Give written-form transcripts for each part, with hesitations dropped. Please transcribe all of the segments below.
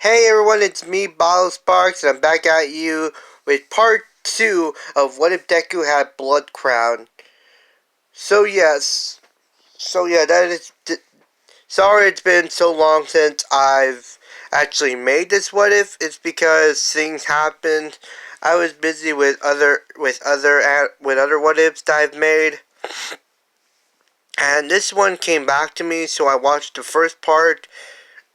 Hey everyone, it's me, Bottle Sparks, and I'm back at you with part 2 of What If Deku Had Blood Crown. So yes, that is... Sorry it's been so long since I've actually made this What If. It's because things happened. I was busy with other What Ifs that I've made. And this one came back to me, so I watched the first part,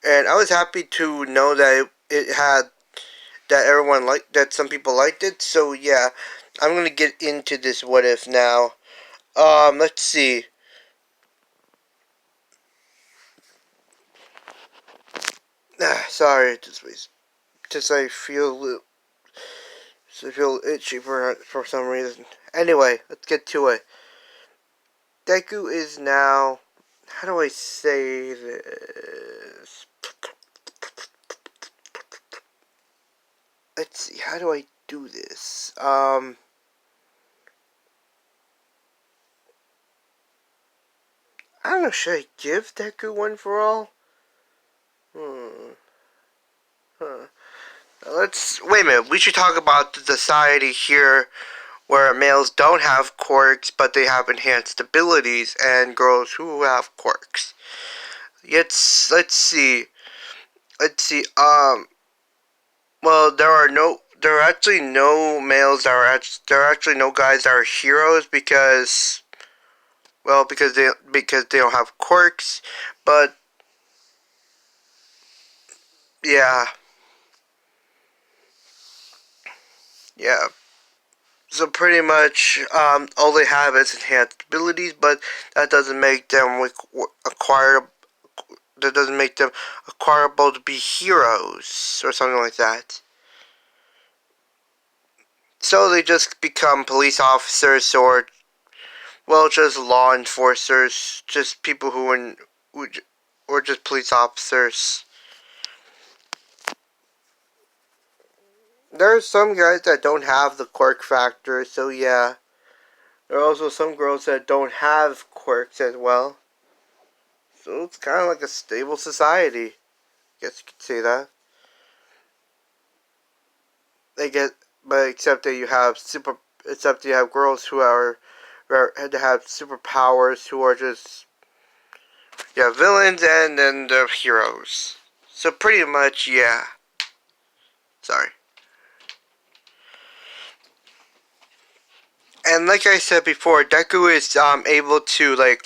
and I was happy to know that it had that some people liked it. So yeah, I'm gonna get into this what if now. Let's see. Sorry, just I feel itchy for some reason. Anyway, let's get to it. Deku is now. How do I say this? Let's see. How do I do this? I don't know. Should I give Deku one for all? Huh. Let's wait a minute. We should talk about the society here, where males don't have quirks, but they have enhanced abilities, and girls who have quirks. Let's see. Let's see. Well, there are actually no males that there are actually no guys that are heroes because they don't have quirks. But yeah, yeah. So pretty much, all they have is enhanced abilities, but that doesn't make them acquire. That doesn't make them acquirable to be heroes or something like that. So they just become police officers or, well, just law enforcers, just people or just police officers. There are some guys that don't have the quirk factor, so yeah. There are also some girls that don't have quirks as well. So it's kind of like a stable society. I guess you could say that. They get, but except you have girls who had to have superpowers who are just villains and then the heroes. So pretty much yeah. Sorry. And like I said before, Deku is able to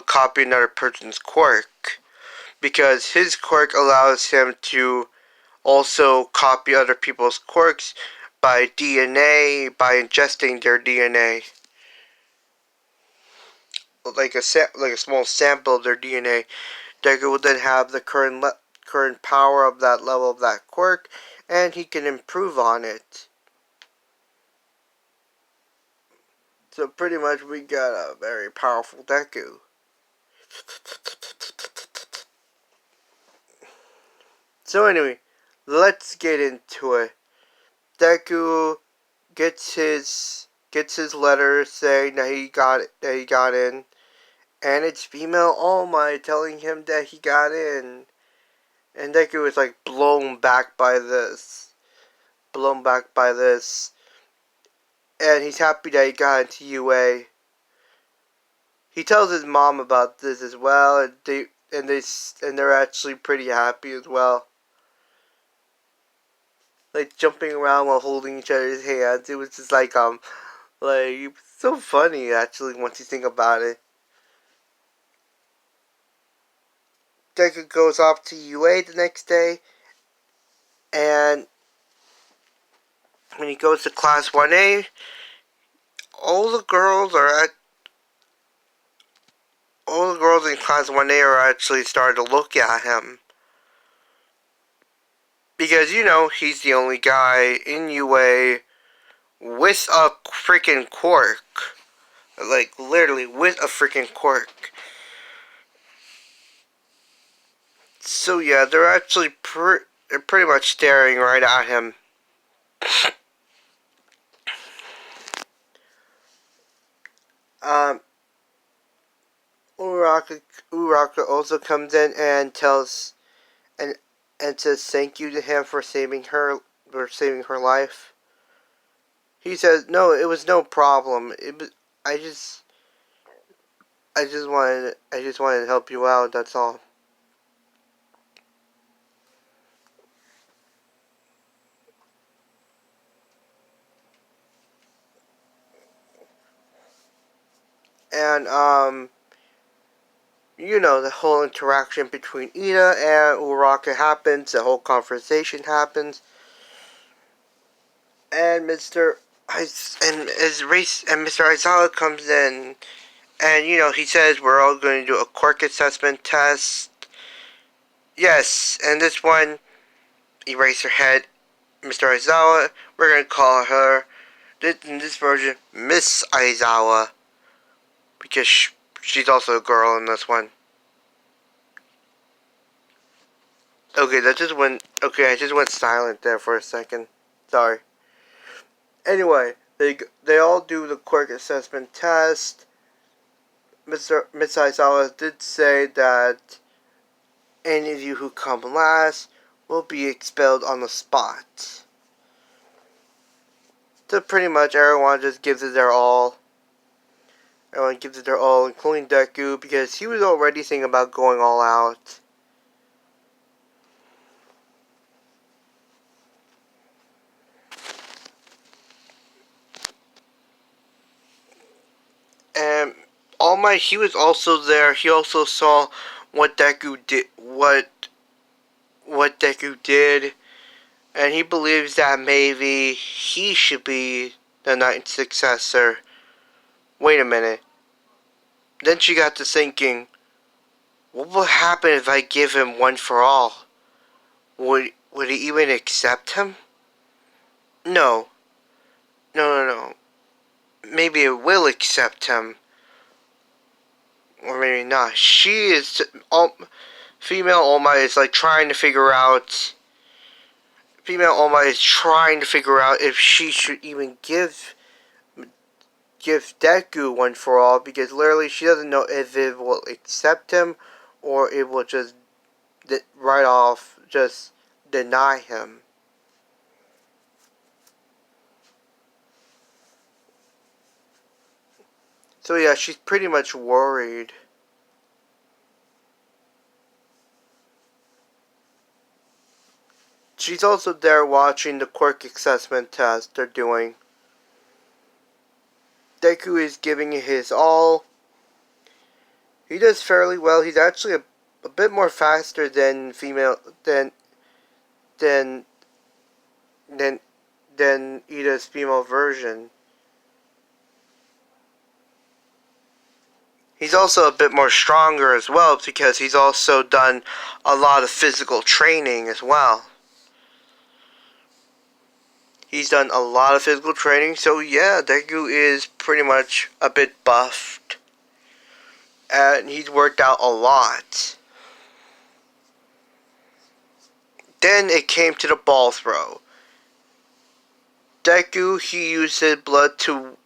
copy another person's quirk because his quirk allows him to also copy other people's quirks by DNA, by ingesting their DNA, like a small sample of their DNA. Deku will then have the current power of that level of that quirk, and he can improve on it. So pretty much we got a very powerful Deku. So anyway, let's get into it. Deku gets his letter saying that he got in, and it's female All Might telling him that he got in, and Deku is like blown back by this, and he's happy that he got into UA. He tells his mom about this as well, and they're actually pretty happy as well. Like jumping around while holding each other's hands. It was just like so funny actually once you think about it. Deku goes off to UA the next day, and when he goes to class 1A, all the girls are at all the girls in class 1A are actually starting to look at him. Because, he's the only guy in UA with a freaking quirk. Like, literally, with a freaking quirk. So, yeah, they're pretty much staring right at him. Um, Uraka also comes in and and says thank you to him for saving her life. He says, "No, it was no problem. It was, I just I just wanted to help you out. That's all." And the whole interaction between Ida and Uraka happens. The whole conversation happens, and Mr. Aizawa comes in, and he says we're all going to do a quirk assessment test. Yes, and this one, Eraserhead, Mr. Aizawa, we're going to call her, in this version, Miss Aizawa, because she's also a girl in this one. Okay, I just went silent there for a second. Sorry. Anyway, they all do the quirk assessment test. Miss Aizawa did say that any of you who come last will be expelled on the spot. So pretty much everyone just gives it their all. Everyone gives it their all, including Deku, because he was already thinking about going all out. And All Might, he was also there. He also saw what Deku did. What Deku did, and he believes that maybe he should be the Knight's successor. Wait a minute. Then she got to thinking, what will happen if I give him one for all? Would he even accept him? No. No. Maybe it will accept him. Or maybe not. Female All Might is like trying to figure out. Female All Might is trying to figure out if she should even give Deku one for all, because literally she doesn't know if it will accept him or it will just right off just deny him. So yeah, she's pretty much worried. She's also there watching the quirk assessment test they're doing. Deku is giving it his all. He does fairly well. He's actually a bit more faster than than Ida's female version. He's also a bit more stronger as well, because he's also done a lot of physical training as well. He's done a lot of physical training, so yeah, Deku is pretty much a bit buffed. And he's worked out a lot. Then it came to the ball throw. Deku, he used his blood to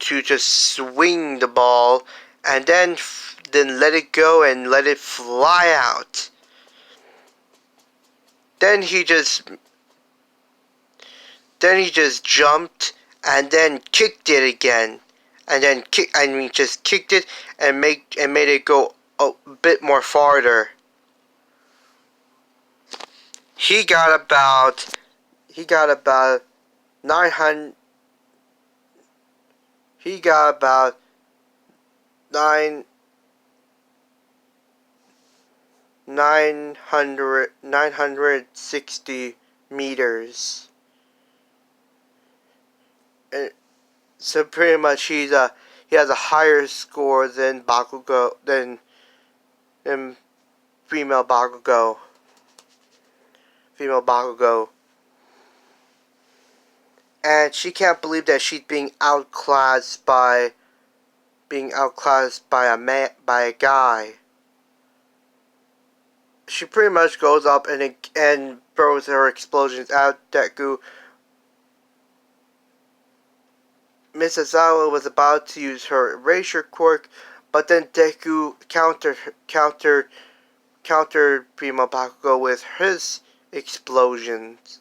just swing the ball, and then let it go and let it fly out. Then he just jumped and then kicked it again, and then just kicked it and made it go a bit more farther. He got about 900. He got about 960 meters. And so pretty much he has a higher score than female Bakugo. And she can't believe that she's being outclassed by a guy. She pretty much goes up and throws her explosions at Deku. Miss Aizawa was about to use her erasure quirk, but then Deku countered Primo Bakugo with his explosions.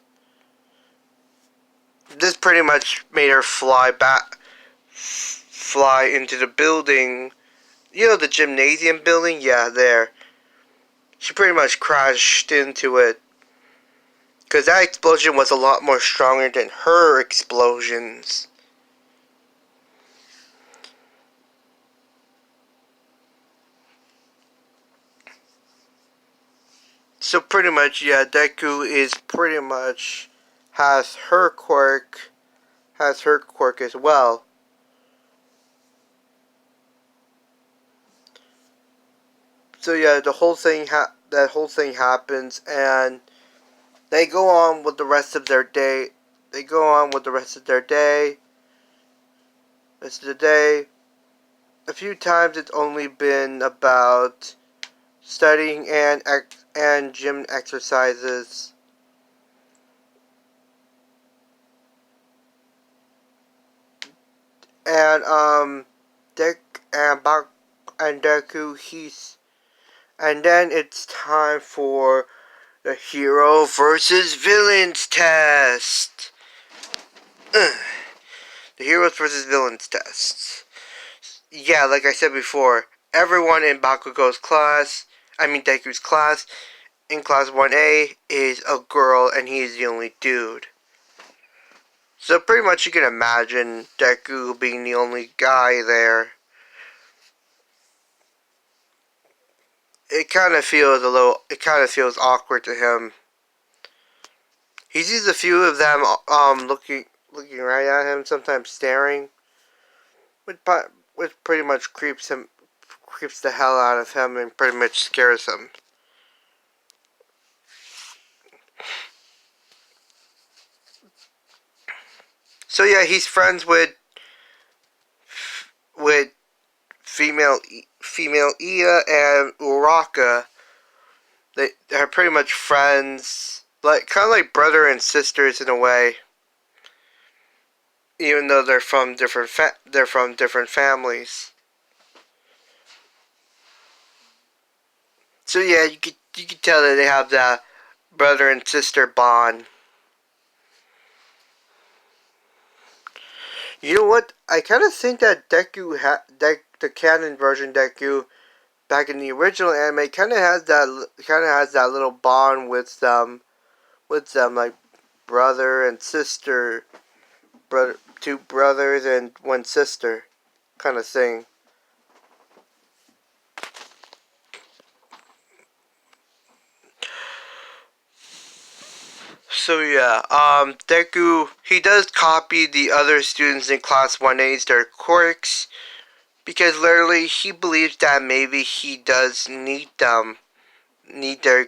This pretty much made her fly into the building. You know the gymnasium building? Yeah, there. She pretty much crashed into it. Because that explosion was a lot more stronger than her explosions. So pretty much, yeah, Deku is pretty much has her quirk as well. So yeah, that whole thing happens, and they go on with the rest of their day. They go on with the rest of their day. Rest of the day. A few times it's only been about studying and gym exercises. And Dek and Bak and Deku and then it's time for the hero versus villains test. The heroes versus villains test. Yeah, like I said before, everyone in Deku's class, in class 1A, is a girl and he is the only dude. So pretty much you can imagine Deku being the only guy there. It kind of feels awkward to him. He sees a few of them looking right at him, sometimes staring, which pretty much creeps the hell out of him and pretty much scares him. So yeah, he's friends with female Iya and Uraka. They are pretty much friends, like kind of like brother and sisters in a way. Even though they're from different families. So yeah, you could tell that they have that brother and sister bond. You know what? I kind of think that the canon version Deku back in the original anime kind of has that little bond with them like brother and sister, two brothers and one sister, kind of thing. So yeah, Deku, he does copy the other students in class 1A's their quirks because literally he believes that maybe he does need them, need their,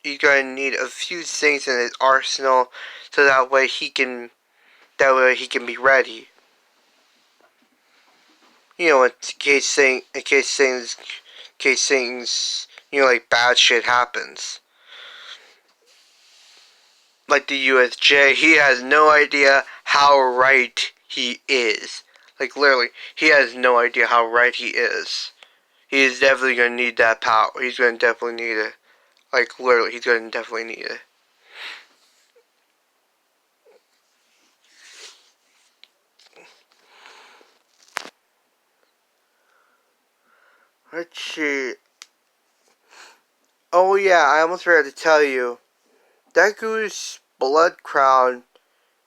he's gonna need a few things in his arsenal so that way he can be ready. You know, in case things, you know, like bad shit happens. Like the USJ, he has no idea how right he is. Like literally, he has no idea how right he is. He is definitely gonna need that power. He's gonna definitely need it. Like literally, he's gonna definitely need it. Let's see. Oh yeah, I almost forgot to tell you. Deku's blood crown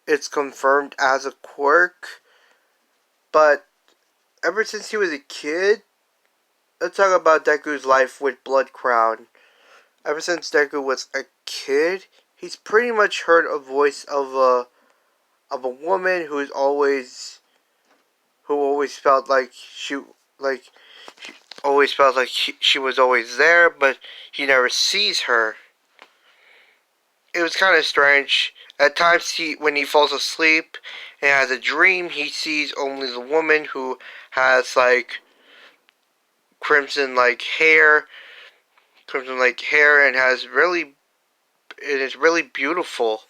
is confirmed as a quirk, but ever since he was a kid, let's talk about Deku's life with blood crown. Ever since Deku was a kid, he's pretty much heard a voice of a woman who always felt like she always felt like she was always there, but he never sees her. It was kind of strange. At times, when he falls asleep and has a dream, he sees only the woman who has like crimson like hair, and it is really beautiful.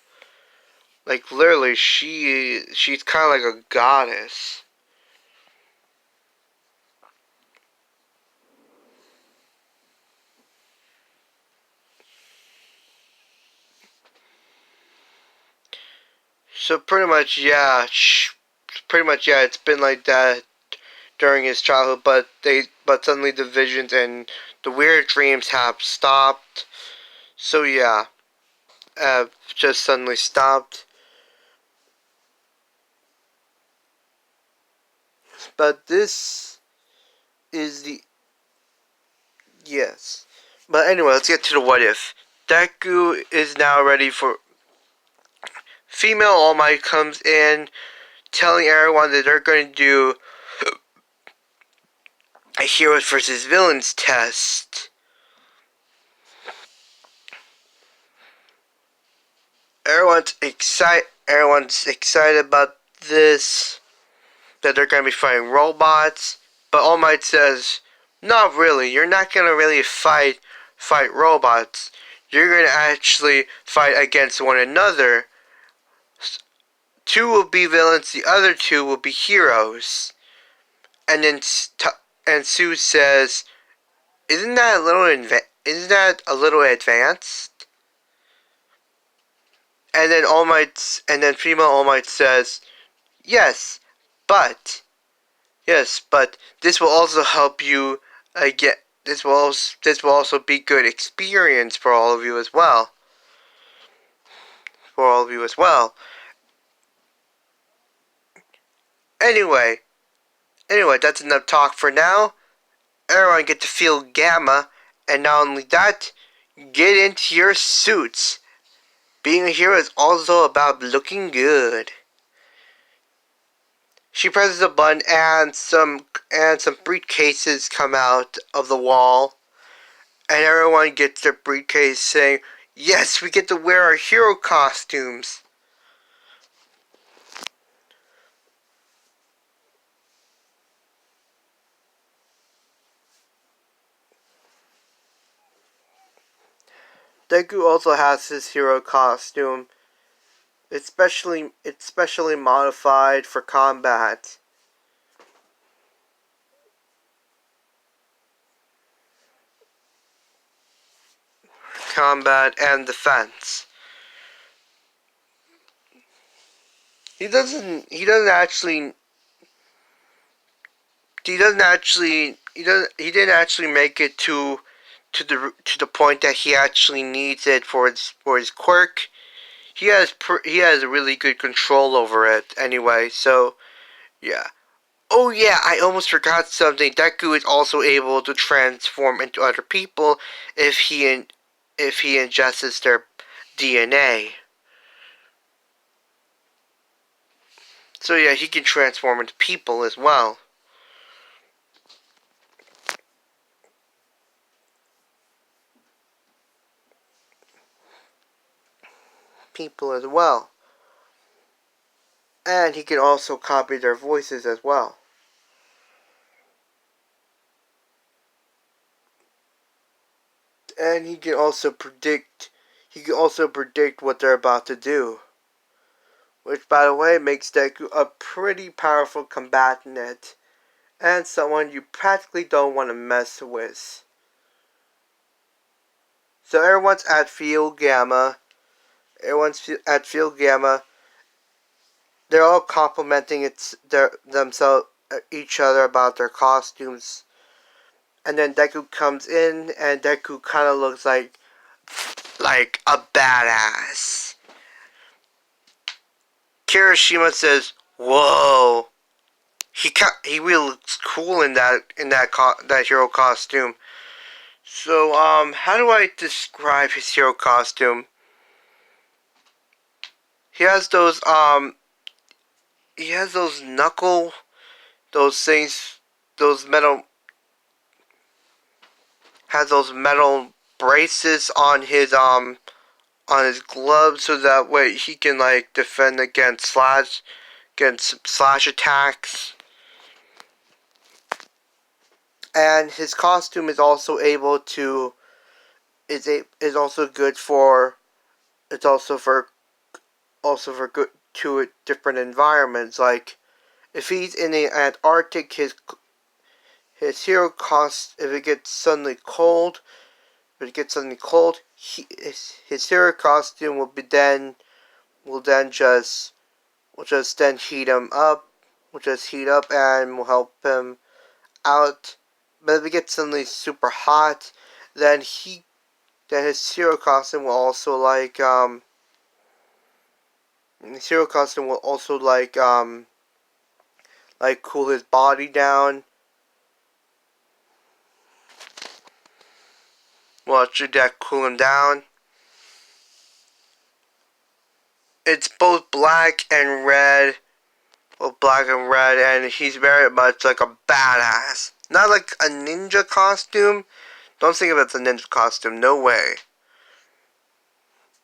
Like literally, she's kind of like a goddess. So pretty much, yeah. Pretty much, yeah. It's been like that during his childhood, but suddenly the visions and the weird dreams have stopped. So yeah, just suddenly stopped. But this is the yes. But anyway, let's get to the what if. Deku is now ready for female All Might comes in, telling everyone that they're going to do a heroes versus villains test. Everyone's excited about this. That they're going to be fighting robots. But All Might says, not really. You're not going to really fight robots. You're going to actually fight against one another. Two will be villains, the other two will be heroes. And then Sue says, "Isn't that a little advanced?" And then female All Might says, "Yes, but this will also help you get this will also be good experience for all of you as well. For all of you as well. Anyway, that's enough talk for now. Everyone get to feel Gamma, and not only that, get into your suits. Being a hero is also about looking good." She presses a button, and some briefcases come out of the wall, and everyone gets their briefcase saying, "Yes, we get to wear our hero costumes." Deku also has his hero costume. It's specially modified for combat. Combat and defense. He doesn't actually he didn't actually make it to the point that he actually needs it for his quirk. He has really good control over it anyway. So yeah. Oh yeah, I almost forgot something. Deku is also able to transform into other people if he ingests their DNA. So yeah, he can transform into people as well. People as well. And he can also copy their voices as well. And he can also predict what they're about to do. Which, by the way, makes Deku a pretty powerful combatant and someone you practically don't want to mess with. So everyone's at Field Gamma. They're all complimenting themselves, each other about their costumes. And then Deku comes in, and Deku kind of looks like a badass. Kirishima says, "Whoa, he really looks cool in that hero costume." So how do I describe his hero costume? He has those those things, those metal has those metal braces on his gloves, so that way he can like defend against slash attacks. And his costume is also able to is also good for it's also for good to different environments. Like if he's in the Antarctic, his hero cost if it gets suddenly cold. If it gets suddenly cold, his hero costume will then just will just then heat him up. Will just heat up and will help him out. But if it gets suddenly super hot, then his hero costume will also like cool his body down. Well, should that cool him down? It's both black and red. Well, black and red, and he's very much like a badass. Not like a ninja costume. Don't think of it as a ninja costume. No way.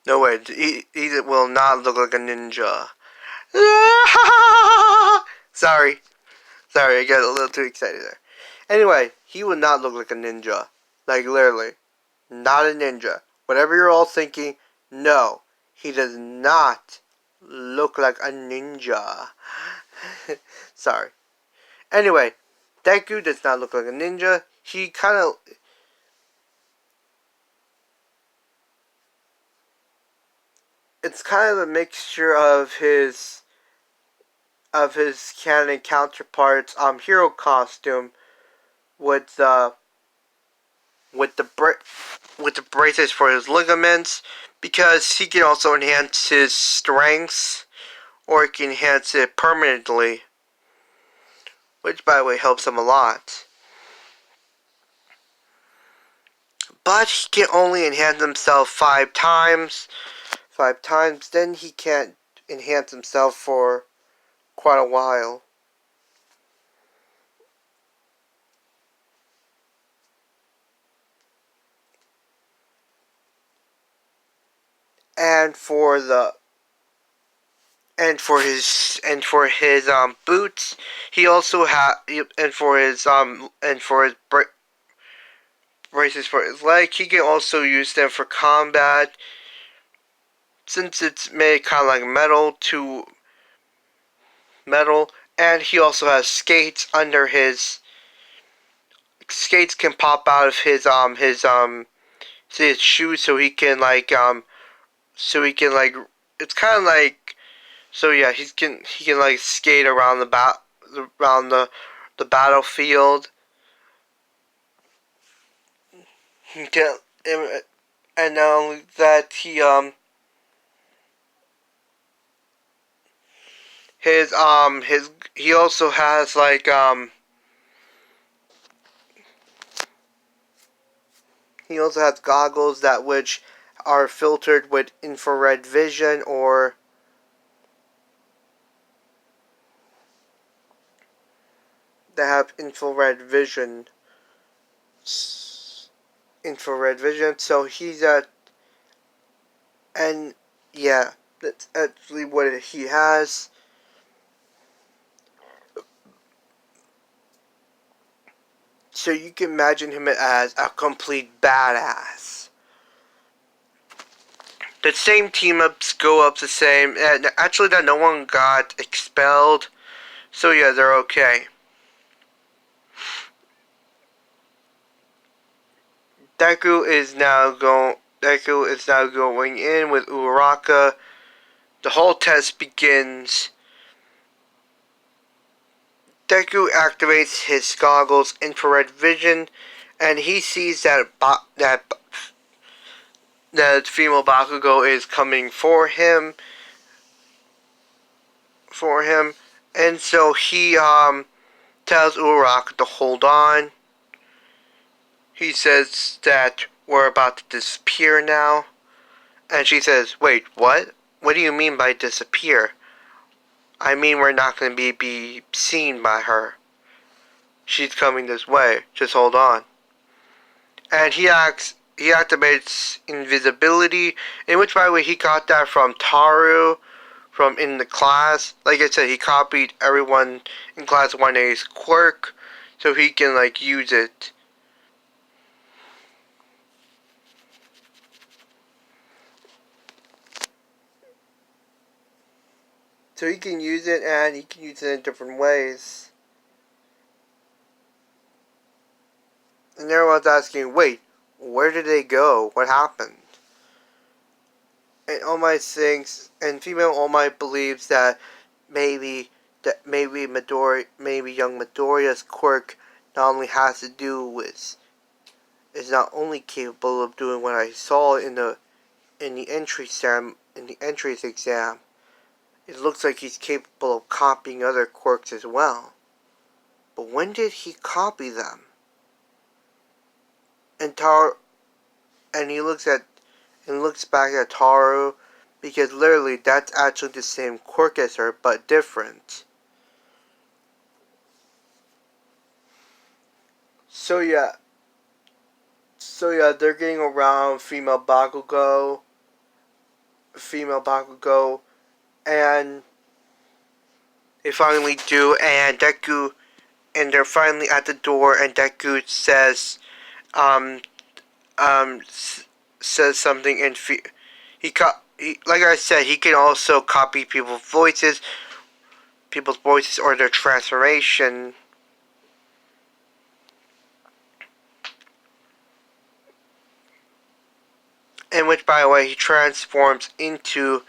No way. He will not look like a ninja. Sorry. Sorry, I got a little too excited there. Anyway, he would not look like a ninja. Like, literally. Not a ninja. Whatever you're all thinking, no. He does not look like a ninja. Sorry. Anyway, Deku does not look like a ninja. He kind of... It's kind of a mixture of his canon counterpart's hero costume with with the braces for his ligaments, because he can also enhance his strengths, or he can enhance it permanently, which by the way helps him a lot. But he can only enhance himself 5 times. 5 times, then he can't enhance himself for quite a while. And for his boots, he also and for his braces for his leg, he can also use them for combat, since it's made kind of like metal, and he also has skates under his... Skates can pop out of his shoes, so he can it's kind of like... So yeah, he can like skate around the battlefield. He can, and not only that, he he also has he also has goggles that which are filtered with infrared vision, or that have infrared vision. So he's and yeah, that's actually what he has. So you can imagine him as a complete badass. The same team ups go up the same. And actually, that no one got expelled. So yeah, they're okay. Deku is now going in with Uraraka. The whole test begins. Deku activates his goggles infrared vision, and he sees that female Bakugo is coming for him. And so he tells Uraraka to hold on. He says that we're about to disappear now. And she says, wait, what? What do you mean by disappear? I mean we're not going to be seen by her. She's coming this way. Just hold on. And he activates invisibility, in which, by the way, he got that from Taru, from in the class. Like I said, he copied everyone in class 1A's quirk, so he can use it. So he can use it, and he can use it in different ways. And everyone's asking, wait, where did they go? What happened? And All Might thinks, and female All Might believes that maybe maybe young Midoriya's quirk not only has to do with is not only capable of doing what I saw in the entrance exam. It looks like he's capable of copying other quirks as well. But when did he copy them? And he looks back at Taru, because literally that's actually the same quirk as her but different. So yeah, they're getting around female Bakugo, and they finally do, and they're finally at the door, and Deku says, um, um, says something, and like I said, he can also copy people's voices or their transformation. In which, by the way, he transforms into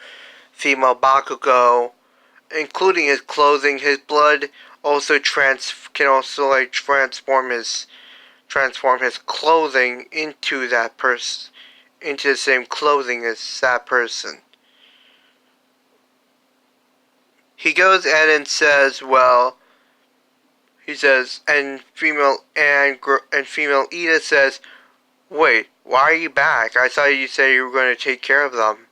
female Bakugo, including his clothing. His blood also can also like transform his clothing into that person, into the same clothing as that person. He goes in and says, well, he says, and female Ida says, wait, why are you back? I thought you said you were going to take care of them.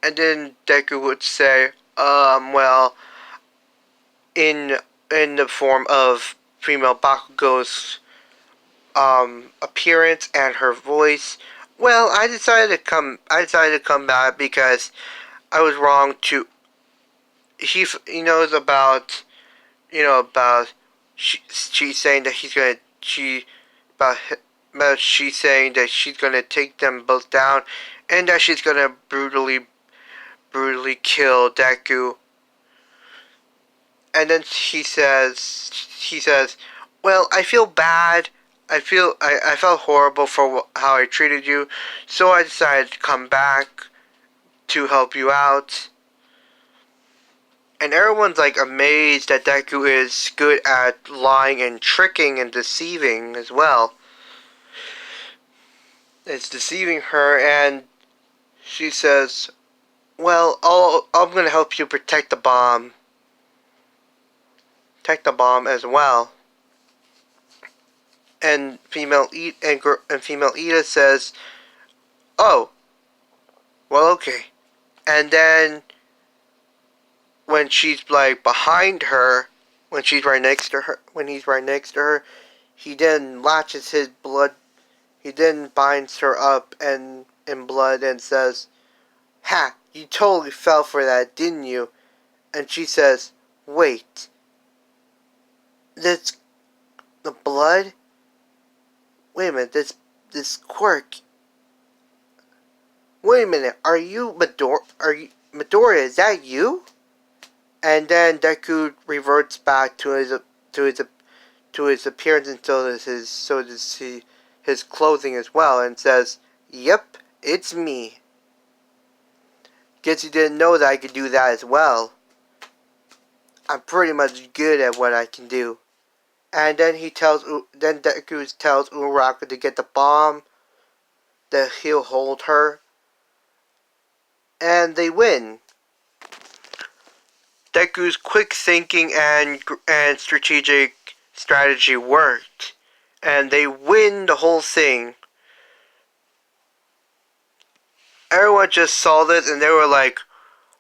And then Deku would say, well, in the form of female Bakugo's appearance and her voice, well, I decided to come back because I was wrong to. He knows about she's saying that she's saying that she's gonna take them both down, and that she's gonna brutally kill Deku. And then he says, well, I feel bad. I felt horrible for how I treated you, so I decided to come back to help you out. And everyone's like amazed that Deku is good at lying and tricking and deceiving as well. It's deceiving her, and she says, well, I'm gonna help you protect the bomb. Protect the bomb as well. And female Ida says, oh, well, okay. And then when she's like behind her, when he's right next to her, he then latches his blood. He then binds her up and in blood and says, "Ha! You totally fell for that, didn't you?" And she says, "Wait, that's the blood? Wait a minute, this quirk. Wait a minute, are you Midoriya? Is that you?" And then Deku reverts back to his appearance until his clothing as well, and says, "Yep, it's me. Guess you didn't know that I could do that as well. I'm pretty much good at what I can do." And then Deku tells Uraraka to get the bomb, that he'll hold her, and they win. Deku's quick thinking and strategic strategy worked, and they win the whole thing. Everyone just saw this and they were like,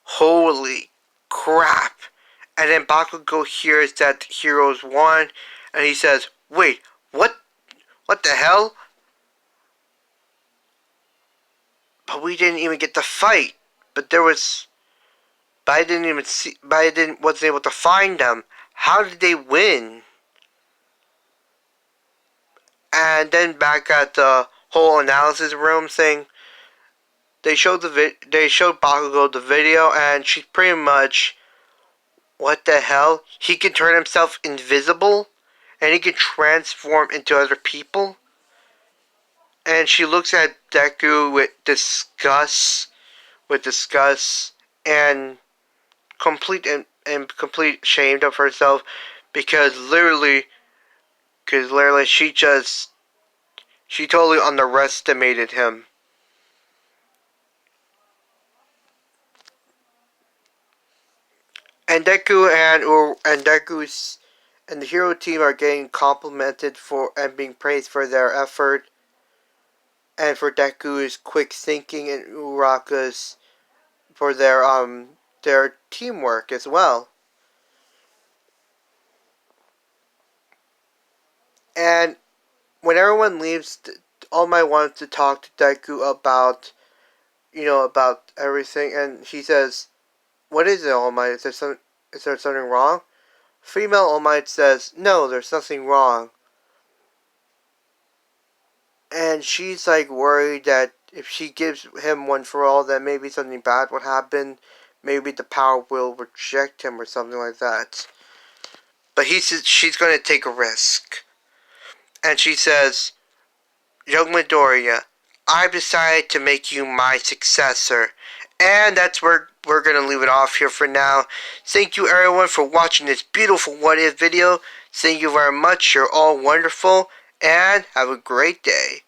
"Holy crap!" And then Bakugo hears that the heroes won, and he says, "Wait, what? What the hell? But we didn't even get to fight. But there was, but I didn't even see. But wasn't able to find them. How did they win?" And then back at the whole analysis room thing, they showed Bakugo the video, and she's pretty much, what the hell? He can turn himself invisible, and he can transform into other people. And she looks at Deku with disgust, and complete ashamed of herself because literally she totally underestimated him. And Deku's and the hero team are getting complimented for and being praised for their effort, and for Deku's quick thinking, and Uraraka's for their teamwork as well. And when everyone leaves, All Might wants to talk to Deku about about everything, and he says, "What is it, All Might? Is there something wrong?" Female All Might says, "No, there's nothing wrong." And she's like worried that if she gives him One for All, that maybe something bad would happen. Maybe the power will reject him or something like that. But she's going to take a risk. And she says, "Young Midoriya, I've decided to make you my successor." And that's where we're going to leave it off here for now. Thank you everyone for watching this beautiful What If video. Thank you very much. You're all wonderful. And have a great day.